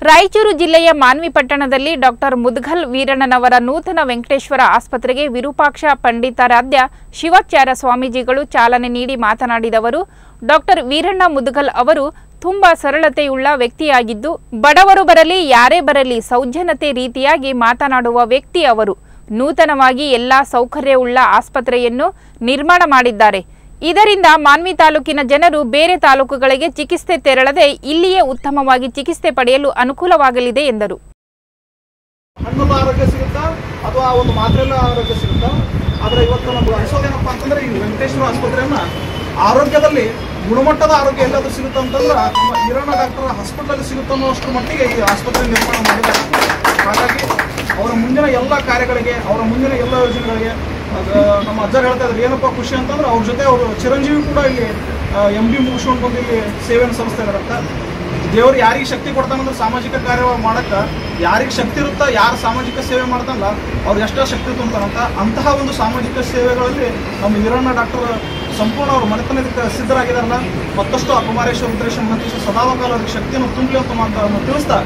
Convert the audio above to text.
ರಾಯಚೂರು ಜಿಲ್ಲೆಯ ಮಾನ್ವಿ ಪಟ್ಟಣದಲ್ಲಿ ಡಾಕ್ಟರ್ ಮುದ್ಗಲ್ ವೀರಣ್ಣನವರ ನೂತನ ವೆಂಕಟೇಶ್ವರ ಆಸ್ಪತ್ರೆಗೆ ವಿರೂಪಾಕ್ಷ ಪಂಡಿತಾರಾಧ್ಯ ಶಿವಾಚಾರ್ಯ ಸ್ವಾಮೀಜಿಗಳು ಚಾಲನೆ ನೀಡಿ ಮಾತನಾಡಿದವರು, ಡಾಕ್ಟರ್ ವೀರಣ್ಣ ಮುದ್ಗಲ್ ಅವರು ತುಂಬಾ ಸರಳತೆಯುಳ್ಳ ವ್ಯಕ್ತಿಯಾಗಿದ್ದು, ಬಡವರು ಬರಲಿ ಯಾರೇ ಬರಲಿ ಸೌಜನ್ಯತೆ ರೀತಿಯಾಗಿ ಮಾತನಾಡುವ ವ್ಯಕ್ತಿ ಅವರು. ನೂತನವಾಗಿ ಎಲ್ಲಾ ಸೌಕರ್ಯವುಳ್ಳ ಆಸ್ಪತ್ರೆಯನ್ನು ನಿರ್ಮಾಣ ಮಾಡಿದ್ದಾರೆ. ಇದರಿಂದ ಮಾನ್ವಿ ತಾಲೂಕಿನ ಜನರು ಬೇರೆ ತಾಲೂಕುಗಳಿಗೆ ಚಿಕಿತ್ಸೆ ತೆರಳದೆ ಇಲ್ಲಿಯೇ ಉತ್ತಮವಾಗಿ ಚಿಕಿತ್ಸೆ ಪಡೆಯಲು ಅನುಕೂಲವಾಗಲಿದೆ ಎಂದರು. ಹಣ್ಣುಗಳ ಆರೋಗ್ಯ ಸಿಗುತ್ತಾ ಅಥವಾ ಒಂದು ಮಾತ್ರೆಲ್ಲ ಆರೋಗ್ಯ ಸಿಗುತ್ತಾ? ಆದರೆ ಇವತ್ತು ನಮ್ಗೆ ಅನಿಸೋದೇನಪ್ಪ ಅಂತಂದ್ರೆ ಈ ವೆಂಕಟೇಶ್ವರ ಆಸ್ಪತ್ರೆಯನ್ನ ಆರೋಗ್ಯದಲ್ಲಿ ಗುಣಮಟ್ಟದ ಆರೋಗ್ಯ ಎಲ್ಲಾದ್ರೂ ಸಿಗುತ್ತೆ ಅಂತಂದ್ರೆ ನಮ್ಮ ವೀರಣ್ಣ ಡಾಕ್ಟರ್ ಹಾಸ್ಪಿಟಲ್ ಸಿಗುತ್ತೆ ಅನ್ನೋಷ್ಟರ ಮಟ್ಟಿಗೆ ಈ ಆಸ್ಪತ್ರೆ ನಿರ್ಮಾಣ ಮಾಡಿದ್ದಾರೆ. ಹಾಗಾಗಿ ಅವರ ಮುಂದಿನ ಎಲ್ಲ ಕಾರ್ಯಗಳಿಗೆ, ಅವರ ಮುಂದಿನ ಎಲ್ಲ ಯೋಜನೆಗಳಿಗೆ ನಮ್ಮ ಅಜ್ಜರು ಹೇಳ್ತಾ ಇದ್ರು ಏನಪ್ಪ ಖುಷಿ ಅಂತಂದ್ರೆ ಅವ್ರ ಜೊತೆ ಅವರು ಚಿರಂಜೀವಿ ಕೂಡ ಇಲ್ಲಿ MD ಮುಗಿಸ್ಕೊಂಡು ಬಂದು ಇಲ್ಲಿ ಸೇವೆಯನ್ನು ಸಲ್ಲಿಸ್ತಾ ಇದಾರಂತ. ದೇವರು ಯಾರಿಗೆ ಶಕ್ತಿ ಕೊಡ್ತಾನಂದ್ರೆ ಸಾಮಾಜಿಕ ಕಾರ್ಯ ಮಾಡಕ್ಕೆ ಯಾರಿಗೆ ಶಕ್ತಿ ಇರುತ್ತಾ, ಯಾರು ಸಾಮಾಜಿಕ ಸೇವೆ ಮಾಡ್ತಾನಲ್ಲ ಅವ್ರಿಗೆ ಎಷ್ಟೋ ಶಕ್ತಿ ತುಂಬ್ತಾನಂತ. ಅಂತಹ ಒಂದು ಸಾಮಾಜಿಕ ಸೇವೆಗಳಲ್ಲಿ ನಮ್ಮ ವೀರಣ್ಣ ಡಾಕ್ಟರ್ ಸಂಪೂರ್ಣ ಅವ್ರ ಮನೆತನಕ್ಕೆ ಸಿದ್ಧರಾಗಿದಾರಲ್ಲ. ಮತ್ತಷ್ಟು ಅಪಮಾರೇಶ್ವರ ರುದ್ರೇಶ್ವರ ಮಂತ್ರಿ ಸದಾಕಾಲ ಅವ್ರಿಗೆ ಶಕ್ತಿಯನ್ನು ತುಂಬಲಿ ಅಂತ ತಿಳಿಸ್ತಾ